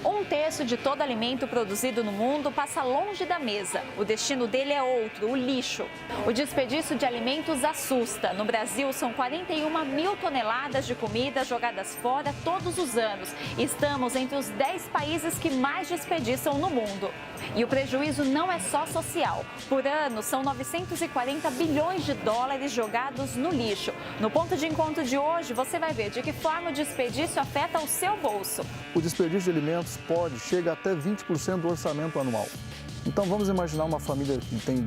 1/3 de todo alimento produzido no mundo passa longe da mesa. O destino dele é outro, o lixo. O desperdício de alimentos assusta. No Brasil, são 41 mil toneladas de comida jogadas fora todos os anos. Estamos entre os 10 países que mais desperdiçam no mundo. E o prejuízo não é só social. Por ano, são 940 bilhões de dólares jogados no lixo. No ponto de encontro de hoje, você vai ver de que forma o desperdício afeta o seu bolso. O desperdício de alimentos chega até 20% do orçamento anual. Então vamos imaginar uma família que tem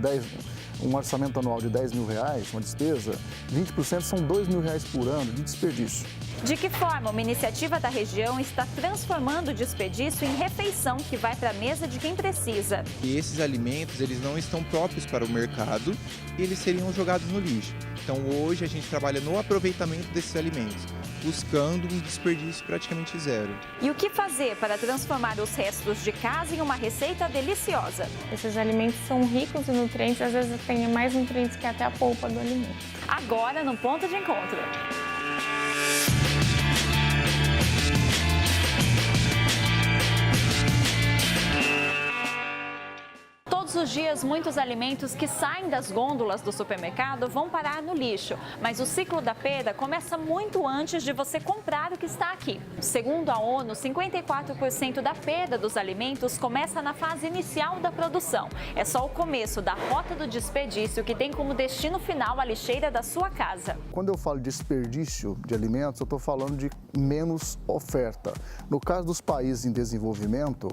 um orçamento anual de R$10 mil, uma despesa, 20% são R$2 mil por ano de desperdício. De que forma uma iniciativa da região está transformando o desperdício em refeição que vai para a mesa de quem precisa? E esses alimentos, eles não estão próprios para o mercado e eles seriam jogados no lixo. Então hoje a gente trabalha no aproveitamento desses alimentos, buscando um desperdício praticamente zero. E o que fazer para transformar os restos de casa em uma receita deliciosa? Esses alimentos são ricos em nutrientes, às vezes tem mais nutrientes que até a polpa do alimento. Agora no Ponto de Encontro. Todos os dias, muitos alimentos que saem das gôndolas do supermercado vão parar no lixo. Mas o ciclo da perda começa muito antes de você comprar o que está aqui. Segundo a ONU, 54% da perda dos alimentos começa na fase inicial da produção. É só o começo da rota do desperdício que tem como destino final a lixeira da sua casa. Quando eu falo de desperdício de alimentos, eu estou falando de menos oferta. No caso dos países em desenvolvimento,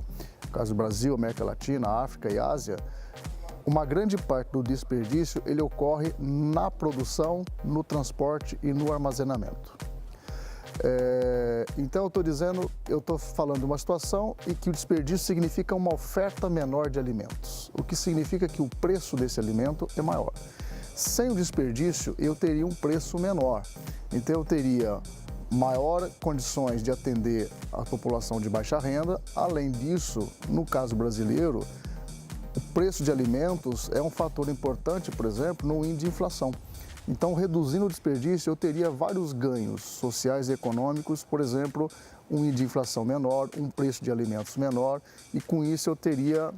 no caso do Brasil, América Latina, África e Ásia, uma grande parte do desperdício ele ocorre na produção, no transporte e no armazenamento. Então eu estou falando de uma situação em que o desperdício significa uma oferta menor de alimentos, o que significa que o preço desse alimento é maior. Sem o desperdício, eu teria um preço menor, então eu teria maior condições de atender a população de baixa renda. Além disso, no caso brasileiro, o preço de alimentos é um fator importante, por exemplo, no índice de inflação. Então, reduzindo o desperdício, eu teria vários ganhos sociais e econômicos, por exemplo, um índice de inflação menor, um preço de alimentos menor, e com isso eu teria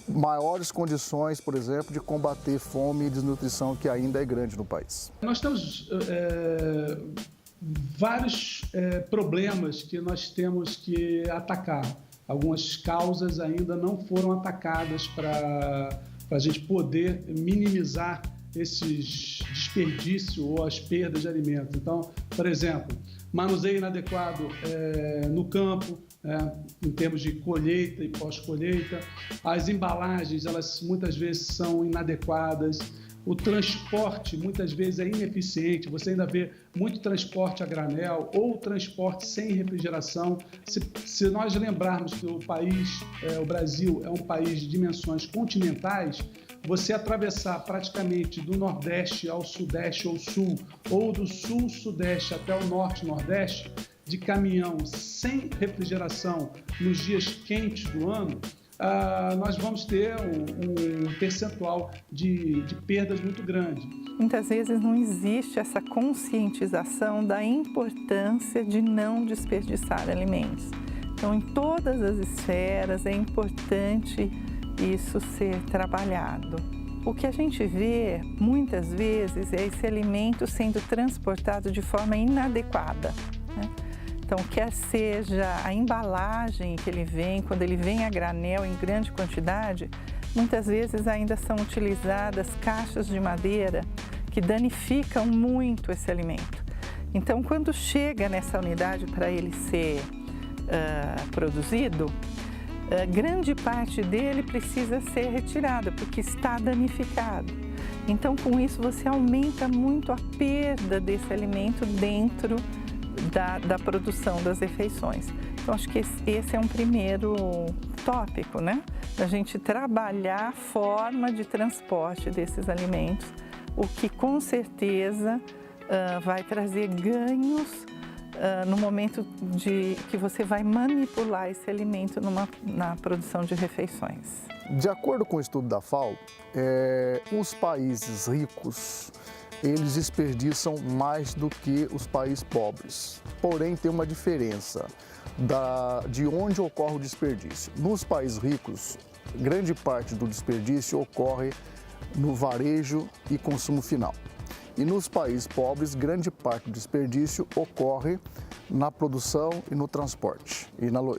maiores condições, por exemplo, de combater fome e desnutrição, que ainda é grande no país. Nós temos vários problemas que nós temos que atacar. Algumas causas ainda não foram atacadas para a gente poder minimizar esses desperdícios ou as perdas de alimentos. Então, por exemplo, manuseio inadequado no campo, em termos de colheita e pós-colheita. As embalagens, elas muitas vezes são inadequadas. O transporte muitas vezes é ineficiente, você ainda vê muito transporte a granel ou transporte sem refrigeração. Se nós lembrarmos que o Brasil é um país de dimensões continentais, você atravessar praticamente do Nordeste ao Sudeste ou Sul, ou do Sul-Sudeste até o Norte-Nordeste, de caminhão sem refrigeração nos dias quentes do ano, nós vamos ter um percentual de perdas muito grande. Muitas vezes não existe essa conscientização da importância de não desperdiçar alimentos. Então, em todas as esferas é importante isso ser trabalhado. O que a gente vê muitas vezes é esse alimento sendo transportado de forma inadequada, né? Então, quer seja a embalagem que ele vem, quando ele vem a granel em grande quantidade, muitas vezes ainda são utilizadas caixas de madeira que danificam muito esse alimento. Então, quando chega nessa unidade para ele ser produzido, grande parte dele precisa ser retirada, porque está danificado. Então, com isso, você aumenta muito a perda desse alimento dentro da produção das refeições. Então, acho que esse é um primeiro tópico, né? Da gente trabalhar a forma de transporte desses alimentos, o que com certeza vai trazer ganhos no momento que você vai manipular esse alimento na produção de refeições. De acordo com o estudo da FAO, os países ricos eles desperdiçam mais do que os países pobres. Porém, tem uma diferença. de onde ocorre o desperdício. Nos países ricos, grande parte do desperdício ocorre no varejo e consumo final. E nos países pobres, grande parte do desperdício ocorre na produção e no transporte e no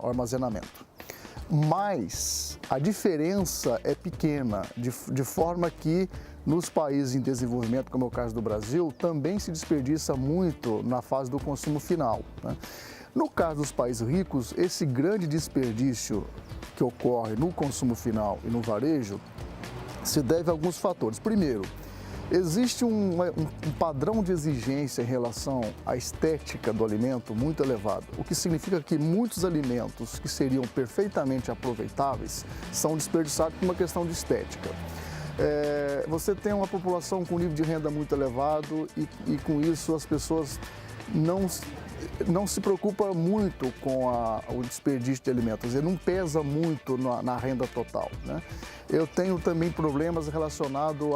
armazenamento. Mas a diferença é pequena, de forma que nos países em desenvolvimento, como é o caso do Brasil, também se desperdiça muito na fase do consumo final, né? No caso dos países ricos, esse grande desperdício que ocorre no consumo final e no varejo se deve a alguns fatores. Primeiro, existe um padrão de exigência em relação à estética do alimento muito elevado, o que significa que muitos alimentos que seriam perfeitamente aproveitáveis são desperdiçados por uma questão de estética. Você tem uma população com nível de renda muito elevado e com isso as pessoas não se preocupa muito com o desperdício de alimentos, ele não pesa muito na renda total, né? Eu tenho também problemas relacionados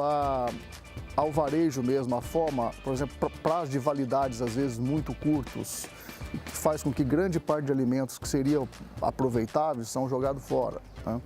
ao varejo mesmo, a forma, por exemplo, prazos de validades às vezes muito curtos, que faz com que grande parte de alimentos que seriam aproveitáveis são jogados fora, né?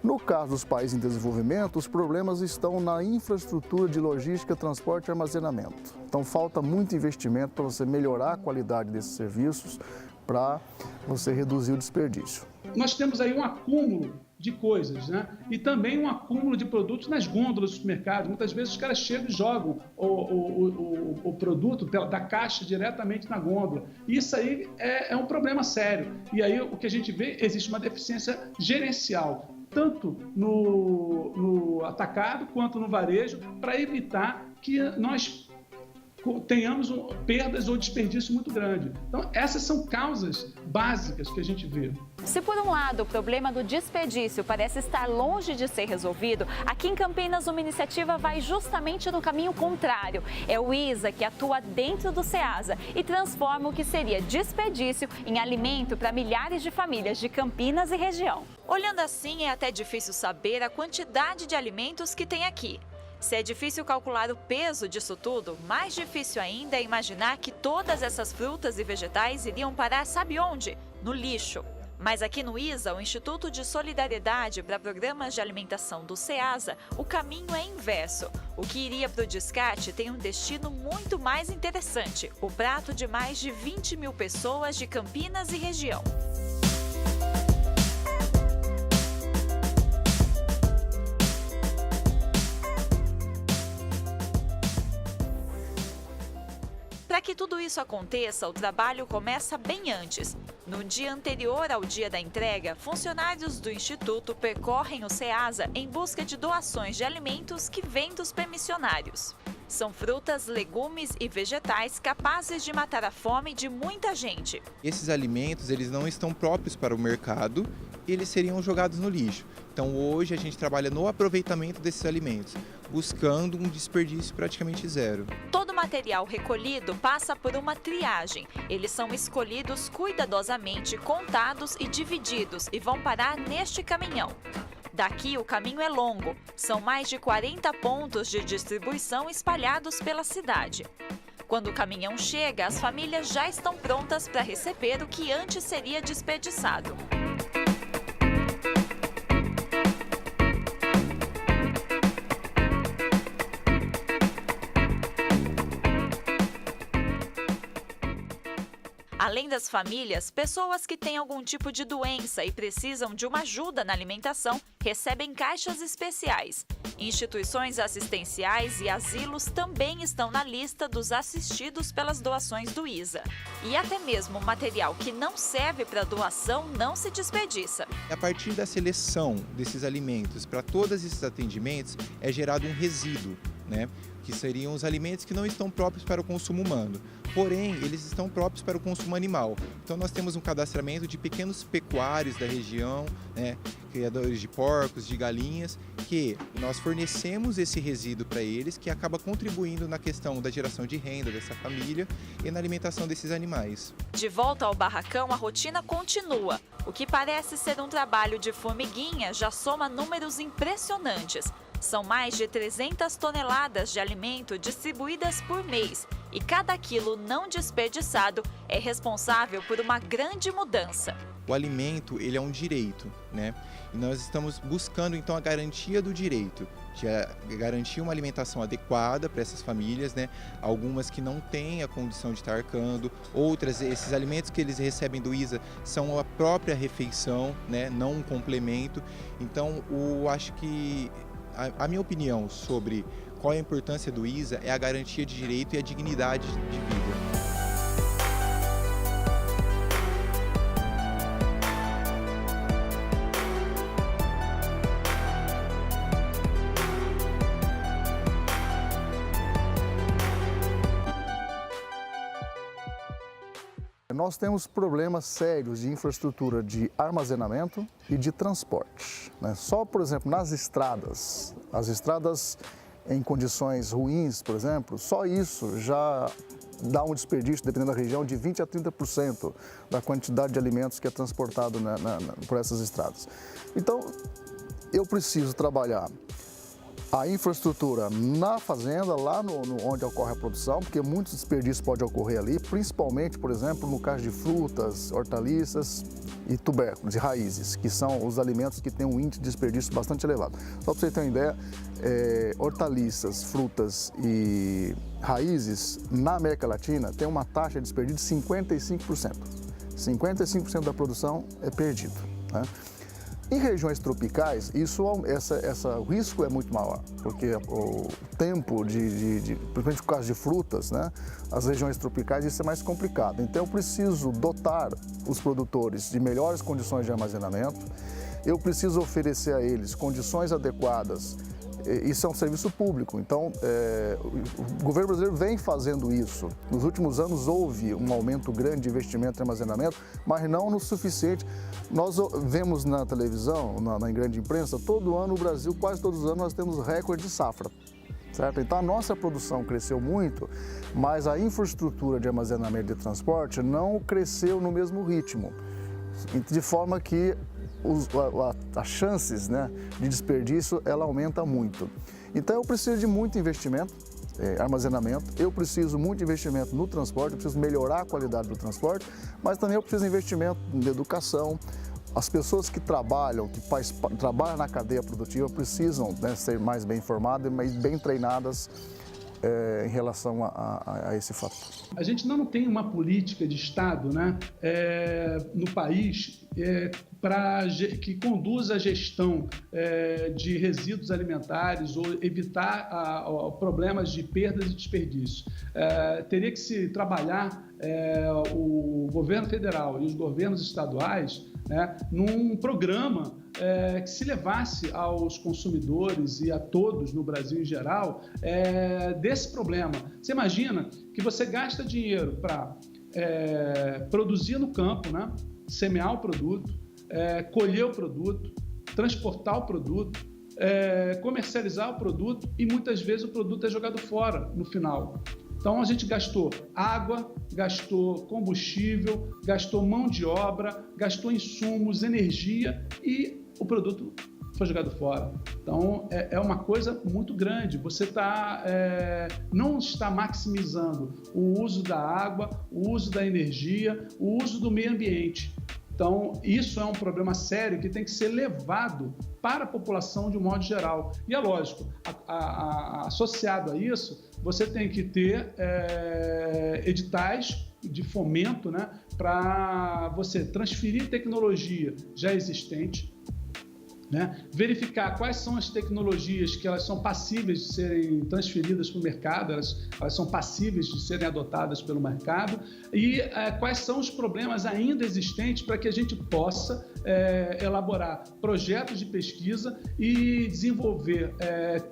No caso dos países em desenvolvimento, os problemas estão na infraestrutura de logística, transporte e armazenamento. Então falta muito investimento para você melhorar a qualidade desses serviços, para você reduzir o desperdício. Nós temos aí um acúmulo de coisas, né? E também um acúmulo de produtos nas gôndolas do supermercado. Muitas vezes os caras chegam e jogam o produto da caixa diretamente na gôndola. Isso aí é um problema sério. E aí o que a gente vê, existe uma deficiência gerencial, tanto no atacado quanto no varejo, para evitar que nós tenhamos perdas ou desperdício muito grande. Então, essas são causas básicas que a gente vê. Se por um lado o problema do desperdício parece estar longe de ser resolvido, aqui em Campinas uma iniciativa vai justamente no caminho contrário. É o ISA que atua dentro do SEASA e transforma o que seria desperdício em alimento para milhares de famílias de Campinas e região. Olhando assim, é até difícil saber a quantidade de alimentos que tem aqui. Se é difícil calcular o peso disso tudo, mais difícil ainda é imaginar que todas essas frutas e vegetais iriam parar sabe onde? No lixo. Mas aqui no ISA, o Instituto de Solidariedade para Programas de Alimentação do SEASA, o caminho é inverso. O que iria para o descarte tem um destino muito mais interessante, o prato de mais de 20 mil pessoas de Campinas e região. Para que tudo isso aconteça, o trabalho começa bem antes. No dia anterior ao dia da entrega, funcionários do Instituto percorrem o SEASA em busca de doações de alimentos que vêm dos permissionários. São frutas, legumes e vegetais capazes de matar a fome de muita gente. Esses alimentos eles não estão próprios para o mercado e eles seriam jogados no lixo. Então hoje a gente trabalha no aproveitamento desses alimentos, buscando um desperdício praticamente zero. Todo o material recolhido passa por uma triagem. Eles são escolhidos cuidadosamente, contados e divididos e vão parar neste caminhão. Daqui o caminho é longo, são mais de 40 pontos de distribuição espalhados pela cidade. Quando o caminhão chega, as famílias já estão prontas para receber o que antes seria desperdiçado. Além das famílias, pessoas que têm algum tipo de doença e precisam de uma ajuda na alimentação recebem caixas especiais. Instituições assistenciais e asilos também estão na lista dos assistidos pelas doações do ISA. E até mesmo material que não serve para doação não se desperdiça. A partir da seleção desses alimentos para todos esses atendimentos é gerado um resíduo, né? Que seriam os alimentos que não estão próprios para o consumo humano. Porém, eles estão próprios para o consumo animal. Então, nós temos um cadastramento de pequenos pecuários da região, né, criadores de porcos, de galinhas, que nós fornecemos esse resíduo para eles, que acaba contribuindo na questão da geração de renda dessa família e na alimentação desses animais. De volta ao barracão, a rotina continua. O que parece ser um trabalho de formiguinha já soma números impressionantes. São mais de 300 toneladas de alimento distribuídas por mês E cada quilo não desperdiçado é responsável por uma grande mudança. O alimento, ele é um direito, né? E nós estamos buscando, então, a garantia do direito, de garantir uma alimentação adequada para essas famílias, né? Algumas que não têm a condição de estar arcando, outras, esses alimentos que eles recebem do ISA são a própria refeição, né? Não um complemento. Então, acho que a minha opinião sobre qual é a importância do ISA é a garantia de direito e a dignidade de vida. Nós temos problemas sérios de infraestrutura de armazenamento e de transporte, né? Só, por exemplo, nas estradas, as estradas em condições ruins, por exemplo, só isso já dá um desperdício, dependendo da região, de 20% a 30% da quantidade de alimentos que é transportado por essas estradas. Então, eu preciso trabalhar a infraestrutura na fazenda, lá onde ocorre a produção, porque muitos desperdícios podem ocorrer ali, principalmente, por exemplo, no caso de frutas, hortaliças e tubérculos e raízes, que são os alimentos que têm um índice de desperdício bastante elevado. Só para você ter uma ideia, hortaliças, frutas e raízes na América Latina tem uma taxa de desperdício de 55%. 55% da produção é perdido, né? Em regiões tropicais, o risco é muito maior, porque o tempo, principalmente no caso de frutas, né, as regiões tropicais, isso é mais complicado. Então, eu preciso dotar os produtores de melhores condições de armazenamento, eu preciso oferecer a eles condições adequadas. Isso é um serviço público, então o governo brasileiro vem fazendo isso. Nos últimos anos houve um aumento grande de investimento em armazenamento, mas não no suficiente. Nós vemos na televisão, na grande imprensa, todo ano o Brasil, quase todos os anos, nós temos recorde de safra. Certo? Então a nossa produção cresceu muito, mas a infraestrutura de armazenamento e de transporte não cresceu no mesmo ritmo, de forma que as chances, né, de desperdício ela aumenta muito. Então eu preciso de muito investimento, armazenamento, eu preciso muito investimento no transporte, eu preciso melhorar a qualidade do transporte, mas também eu preciso de investimento na educação. As pessoas que trabalham na cadeia produtiva precisam, né, ser mais bem informadas, mais bem treinadas em relação a esse fator. A gente não tem uma política de Estado, né, no país que conduza a gestão de resíduos alimentares ou evitar problemas de perdas e desperdício. Teria que se trabalhar o governo federal e os governos estaduais, né, num programa que se levasse aos consumidores e a todos no Brasil em geral desse problema. Você imagina que você gasta dinheiro para produzir no campo, né, semear o produto, colher o produto, transportar o produto, comercializar o produto e muitas vezes o produto é jogado fora no final. Então a gente gastou água, gastou combustível, gastou mão de obra, gastou insumos, energia e o produto foi jogado fora. Então é uma coisa muito grande. Você não está maximizando o uso da água, o uso da energia, o uso do meio ambiente. Então, isso é um problema sério que tem que ser levado para a população de um modo geral. E é lógico, associado a isso, você tem que ter editais de fomento, né, para você transferir tecnologia já existente, né? Verificar quais são as tecnologias que elas são passíveis de serem transferidas para o mercado, elas são passíveis de serem adotadas pelo mercado e quais são os problemas ainda existentes para que a gente possa elaborar projetos de pesquisa e desenvolver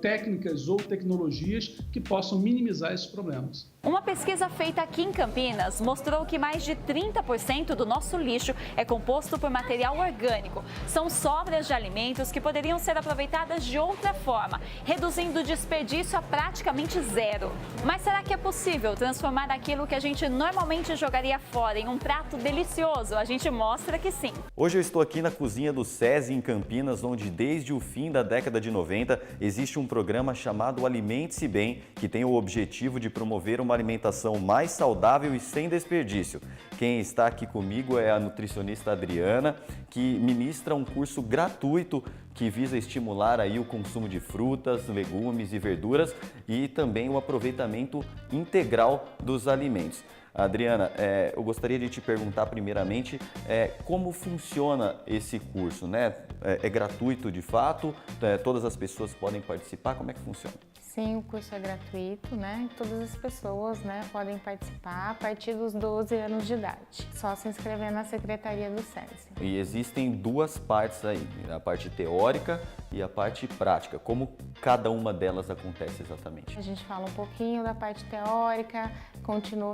técnicas ou tecnologias que possam minimizar esses problemas. Uma pesquisa feita aqui em Campinas mostrou que mais de 30% do nosso lixo é composto por material orgânico. São sobras de alimentos que poderiam ser aproveitadas de outra forma, reduzindo o desperdício a praticamente zero. Mas será que é possível transformar aquilo que a gente normalmente jogaria fora em um prato delicioso? A gente mostra que sim. Hoje eu estou aqui na cozinha do SESI em Campinas, onde desde o fim da década de 90 existe um programa chamado Alimente-se Bem, que tem o objetivo de promover uma uma alimentação mais saudável e sem desperdício. Quem está aqui comigo é a nutricionista Adriana, que ministra um curso gratuito que visa estimular aí o consumo de frutas, legumes e verduras e também o aproveitamento integral dos alimentos. Adriana, eu gostaria de te perguntar primeiramente como funciona esse curso, né? É gratuito de fato? Todas as pessoas podem participar? Como é que funciona? Sim, o curso é gratuito, né? Todas as pessoas, né, podem participar a partir dos 12 anos de idade. Só se inscrever na Secretaria do SESI. E existem duas partes aí, a parte teórica e a parte prática. Como cada uma delas acontece exatamente? A gente fala um pouquinho da parte teórica,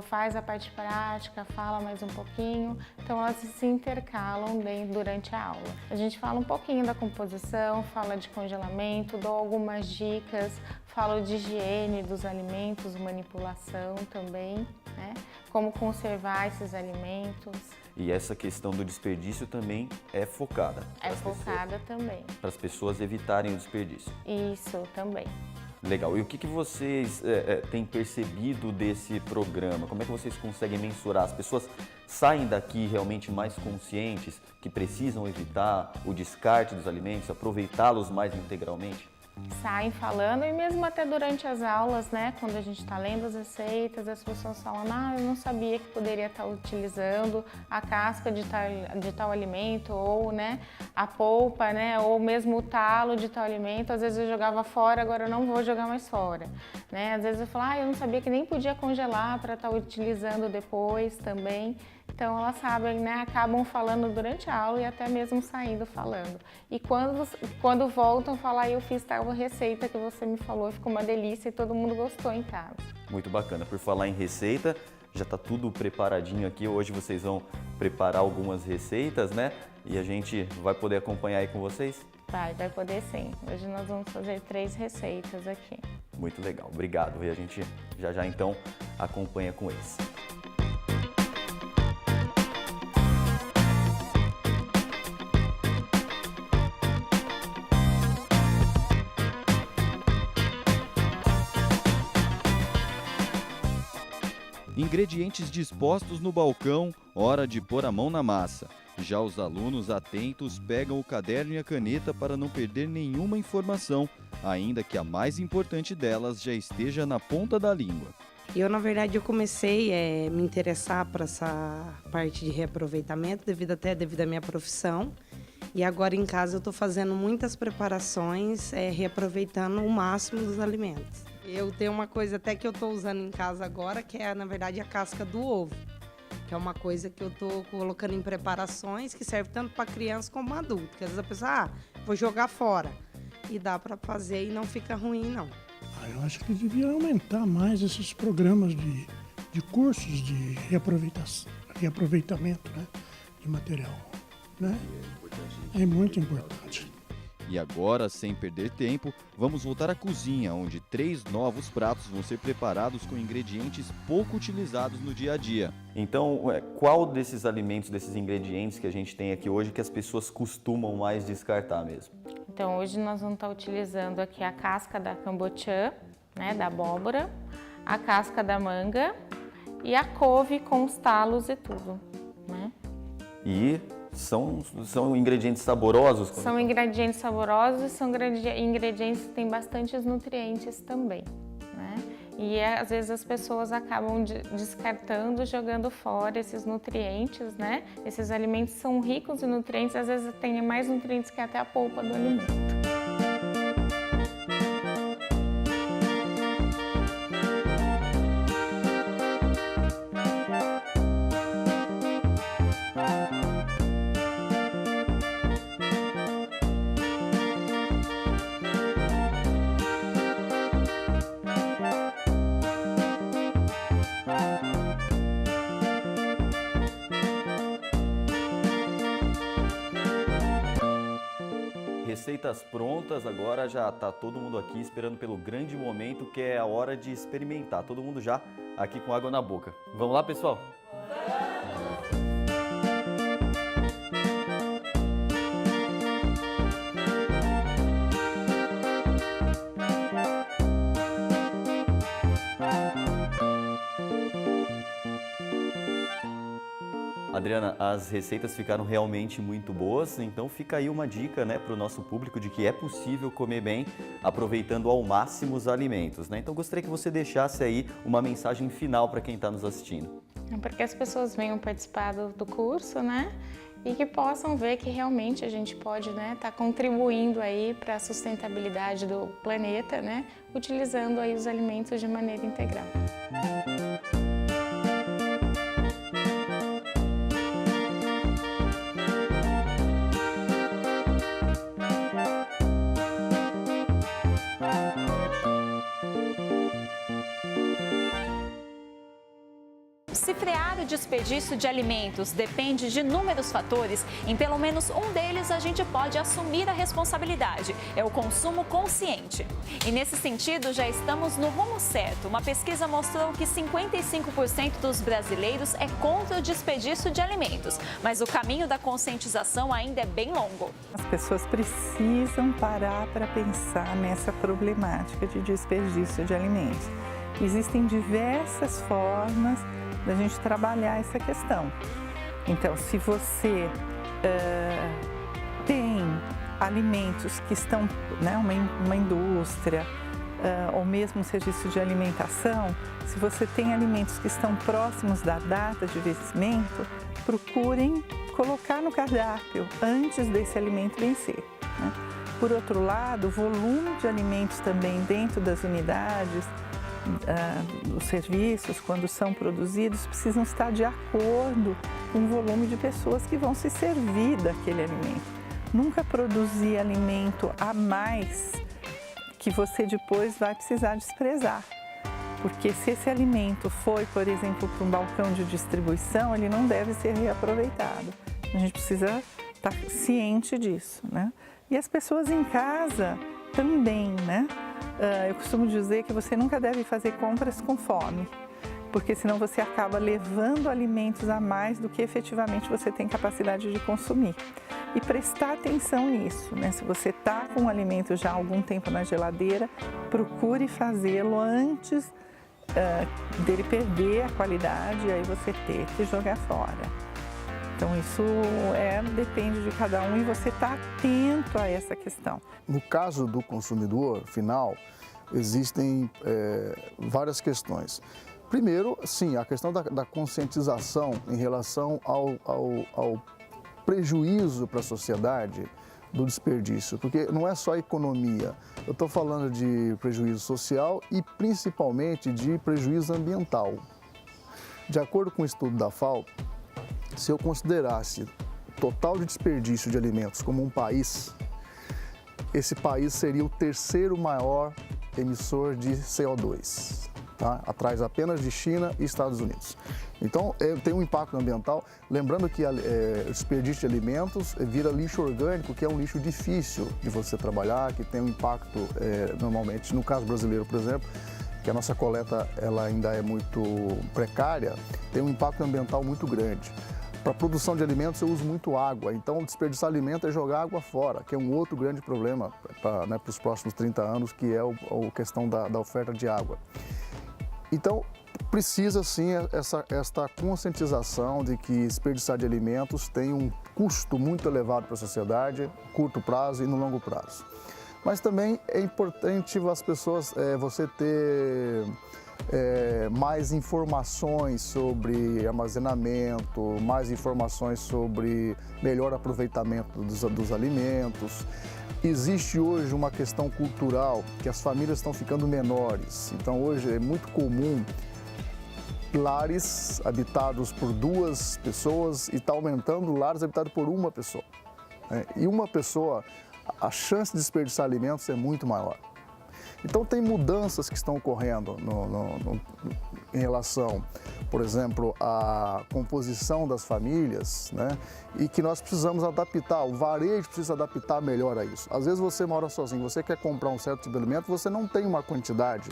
faz a parte prática, fala mais um pouquinho. Então elas se intercalam durante a aula. A gente fala um pouquinho da composição, fala de congelamento, dou algumas dicas, falo de higiene dos alimentos, manipulação também, né? Como conservar esses alimentos. E essa questão do desperdício também é focada? É focada também. Para as pessoas evitarem o desperdício? Isso, também. Legal. E o que vocês têm percebido desse programa? Como é que vocês conseguem mensurar? As pessoas saem daqui realmente mais conscientes que precisam evitar o descarte dos alimentos, aproveitá-los mais integralmente? Saem falando, e mesmo até durante as aulas, né, quando a gente está lendo as receitas, as pessoas falam, eu não sabia que poderia estar utilizando a casca de tal alimento, ou, né, a polpa, né, ou mesmo o talo de tal alimento. Às vezes eu jogava fora, agora eu não vou jogar mais fora, né? Às vezes eu falo, eu não sabia que nem podia congelar para estar utilizando depois também. Então elas sabem, né, acabam falando durante a aula e até mesmo saindo falando. E quando voltam, falar, eu fiz tal receita que você me falou, ficou uma delícia e todo mundo gostou em casa. Muito bacana. Por falar em receita, já está tudo preparadinho aqui. Hoje vocês vão preparar algumas receitas, né? E a gente vai poder acompanhar aí com vocês? Vai poder sim. Hoje nós vamos fazer 3 receitas aqui. Muito legal. Obrigado. E a gente já então acompanha com eles. Ingredientes dispostos no balcão, hora de pôr a mão na massa. Já os alunos atentos pegam o caderno e a caneta para não perder nenhuma informação, ainda que a mais importante delas já esteja na ponta da língua. Na verdade, eu comecei a me interessar por essa parte de reaproveitamento, devido à minha profissão. E agora em casa eu estou fazendo muitas preparações, reaproveitando o máximo dos alimentos. Eu tenho uma coisa até que eu estou usando em casa agora, que é, na verdade, a casca do ovo. Que é uma coisa que eu estou colocando em preparações, que serve tanto para criança como adulto. Porque às vezes a pessoa, vou jogar fora. E dá para fazer e não fica ruim, não. Eu acho que devia aumentar mais esses programas de cursos de reaproveitamento, né, de material. Né? É muito importante. E agora, sem perder tempo, vamos voltar à cozinha, onde 3 novos pratos vão ser preparados com ingredientes pouco utilizados no dia a dia. Então, qual desses alimentos, desses ingredientes que a gente tem aqui hoje que as pessoas costumam mais descartar mesmo? Então, hoje nós vamos estar utilizando aqui a casca da cambotiã, né, da abóbora, a casca da manga e a couve com os talos e tudo, né? E são ingredientes saborosos? São ingredientes saborosos e são ingredientes que têm bastantes nutrientes também, né? E às vezes as pessoas acabam descartando, jogando fora esses nutrientes, né? Esses alimentos são ricos em nutrientes, às vezes tem mais nutrientes que até a polpa do alimento. Receitas prontas, agora já está todo mundo aqui esperando pelo grande momento que é a hora de experimentar. Todo mundo já aqui com água na boca. Vamos lá, pessoal? Adriana, as receitas ficaram realmente muito boas, então fica aí uma dica, né, para o nosso público de que é possível comer bem aproveitando ao máximo os alimentos, né? Então gostaria que você deixasse aí uma mensagem final para quem está nos assistindo. Para que as pessoas venham participar do curso, né? E que possam ver que realmente a gente pode, né, tá contribuindo aí para a sustentabilidade do planeta, né, utilizando aí os alimentos de maneira integral. Se frear o desperdício de alimentos depende de inúmeros fatores, em pelo menos um deles a gente pode assumir a responsabilidade, é o consumo consciente. E nesse sentido já estamos no rumo certo. Uma pesquisa mostrou que 55% dos brasileiros é contra o desperdício de alimentos, mas o caminho da conscientização ainda é bem longo. As pessoas precisam parar para pensar nessa problemática de desperdício de alimentos. Existem diversas formas da gente trabalhar essa questão. Então, se você tem alimentos que estão, né, uma indústria ou mesmo um serviço de alimentação, se você tem alimentos que estão próximos da data de vencimento, procurem colocar no cardápio antes desse alimento vencer, né? Por outro lado, o volume de alimentos também dentro das unidades, os serviços, quando são produzidos, precisam estar de acordo com o volume de pessoas que vão se servir daquele alimento. Nunca produzir alimento a mais que você depois vai precisar desprezar. Porque se esse alimento foi, por exemplo, para um balcão de distribuição, ele não deve ser reaproveitado. A gente precisa estar ciente disso, né? E as pessoas em casa também, né? Eu costumo dizer que você nunca deve fazer compras com fome, porque senão você acaba levando alimentos a mais do que efetivamente você tem capacidade de consumir. E prestar atenção nisso, né? Se você está com um alimento já há algum tempo na geladeira, procure fazê-lo antes dele perder a qualidade e aí você ter que jogar fora. Então isso depende de cada um e você está atento a essa questão. No caso do consumidor final, existem várias questões. Primeiro, sim, a questão da conscientização em relação ao prejuízo para a sociedade do desperdício, porque não é só economia, eu estou falando de prejuízo social e principalmente de prejuízo ambiental. De acordo com o estudo da FAO, se eu considerasse o total de desperdício de alimentos como um país, esse país seria o terceiro maior emissor de CO2, tá? Atrás apenas de China e Estados Unidos. Então, tem um impacto ambiental. Lembrando que o desperdício de alimentos vira lixo orgânico, que é um lixo difícil de você trabalhar, que tem um impacto, normalmente, no caso brasileiro, por exemplo, que a nossa coleta ela ainda é muito precária, tem um impacto ambiental muito grande. Para a produção de alimentos eu uso muito água, então desperdiçar alimento é jogar água fora, que é um outro grande problema para os próximos 30 anos, que é a questão da oferta de água. Então, precisa sim esta conscientização de que desperdiçar de alimentos tem um custo muito elevado para a sociedade, curto prazo e no longo prazo. Mas também é importante as pessoas, você ter mais informações sobre armazenamento, mais informações sobre melhor aproveitamento dos alimentos. Existe hoje uma questão cultural, que as famílias estão ficando menores. Então hoje é muito comum lares habitados por 2 pessoas e está aumentando lares habitados por 1 pessoa. E uma pessoa, a chance de desperdiçar alimentos é muito maior. Então tem mudanças que estão ocorrendo em relação, por exemplo, à composição das famílias, né? E que nós precisamos adaptar, o varejo precisa adaptar melhor a isso. Às vezes você mora sozinho, você quer comprar um certo tipo de alimento, você não tem uma quantidade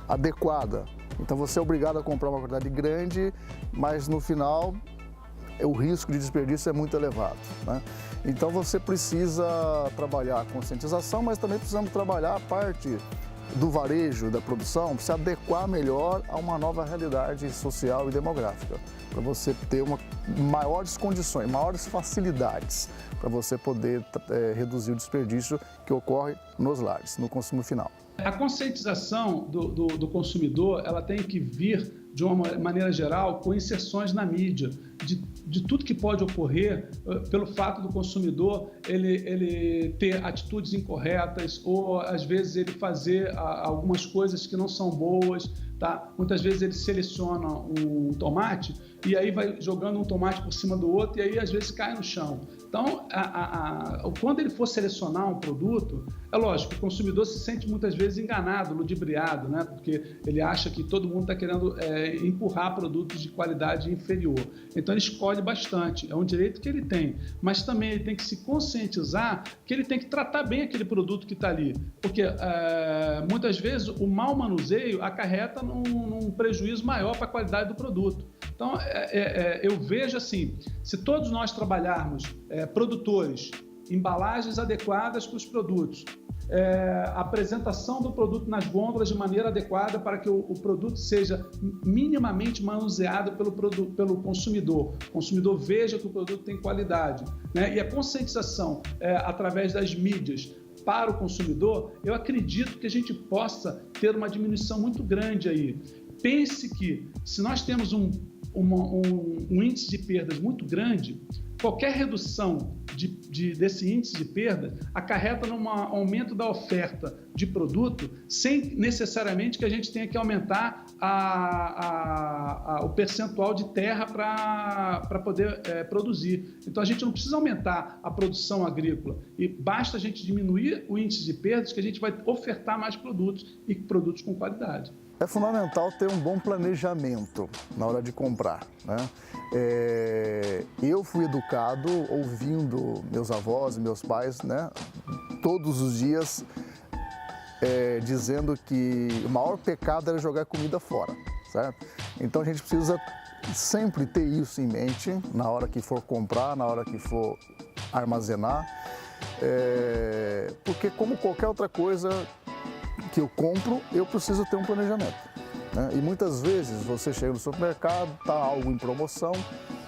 adequada. Então você é obrigado a comprar uma quantidade grande, mas no final o risco de desperdício é muito elevado, né? Então você precisa trabalhar a conscientização, mas também precisamos trabalhar a parte do varejo, da produção, se adequar melhor a uma nova realidade social e demográfica, para você ter maiores condições, maiores facilidades para você poder reduzir o desperdício que ocorre nos lares, no consumo final. A conscientização do consumidor, ela tem que vir, de uma maneira geral, com inserções na mídia, de tudo que pode ocorrer pelo fato do consumidor ele ter atitudes incorretas ou, às vezes, ele fazer algumas coisas que não são boas. Tá? Muitas vezes ele seleciona um tomate e aí vai jogando um tomate por cima do outro e aí às vezes cai no chão. Então, quando ele for selecionar um produto, é lógico, o consumidor se sente muitas vezes enganado, ludibriado, né? Porque ele acha que todo mundo está querendo empurrar produtos de qualidade inferior. Então ele escolhe bastante, é um direito que ele tem, mas também ele tem que se conscientizar que ele tem que tratar bem aquele produto que está ali, porque muitas vezes o mau manuseio acarreta num prejuízo maior para a qualidade do produto. Então, eu vejo assim, se todos nós trabalharmos, produtores, embalagens adequadas para os produtos, apresentação do produto nas gôndolas de maneira adequada para que o produto seja minimamente manuseado pelo consumidor. O consumidor veja que o produto tem qualidade, né? E a conscientização através das mídias para o consumidor, eu acredito que a gente possa ter uma diminuição muito grande aí. Pense que, se nós temos um índice de perdas muito grande, qualquer redução desse índice de perda acarreta num aumento da oferta de produto, sem necessariamente que a gente tenha que aumentar o percentual de terra para poder produzir. Então, a gente não precisa aumentar a produção agrícola e basta a gente diminuir o índice de perdas que a gente vai ofertar mais produtos e produtos com qualidade. É fundamental ter um bom planejamento na hora de comprar, né? Eu fui educado ouvindo meus avós e meus pais, né, todos os dias dizendo que o maior pecado era jogar comida fora, certo? Então a gente precisa sempre ter isso em mente na hora que for comprar, na hora que for armazenar, porque como qualquer outra coisa que eu compro, eu preciso ter um planejamento, né? E muitas vezes você chega no supermercado, está algo em promoção,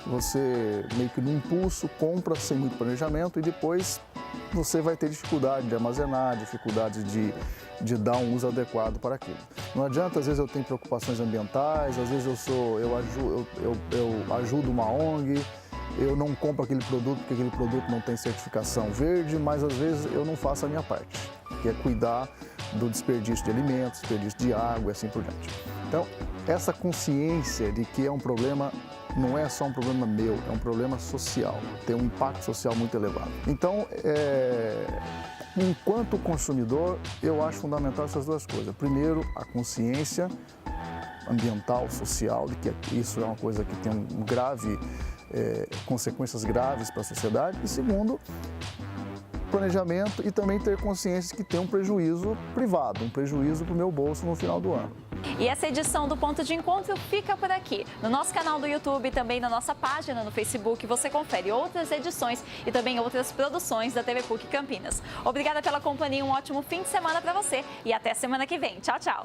você meio que no impulso compra sem muito planejamento e depois você vai ter dificuldade de armazenar, dificuldade de dar um uso adequado para aquilo. Não adianta, às vezes eu tenho preocupações ambientais, às vezes eu ajudo uma ONG, eu não compro aquele produto porque aquele produto não tem certificação verde, mas às vezes eu não faço a minha parte, que é cuidar do desperdício de alimentos, desperdício de água e assim por diante. Então, essa consciência de que é um problema, não é só um problema meu, é um problema social, tem um impacto social muito elevado. Então, enquanto consumidor, eu acho fundamental essas duas coisas. Primeiro, a consciência ambiental, social, de que isso é uma coisa que tem consequências graves para a sociedade. E segundo, planejamento e também ter consciência que tem um prejuízo privado, um prejuízo para o meu bolso no final do ano. E essa edição do Ponto de Encontro fica por aqui. No nosso canal do YouTube e também na nossa página no Facebook, você confere outras edições e também outras produções da TV PUC Campinas. Obrigada pela companhia, um ótimo fim de semana para você e até semana que vem. Tchau, tchau!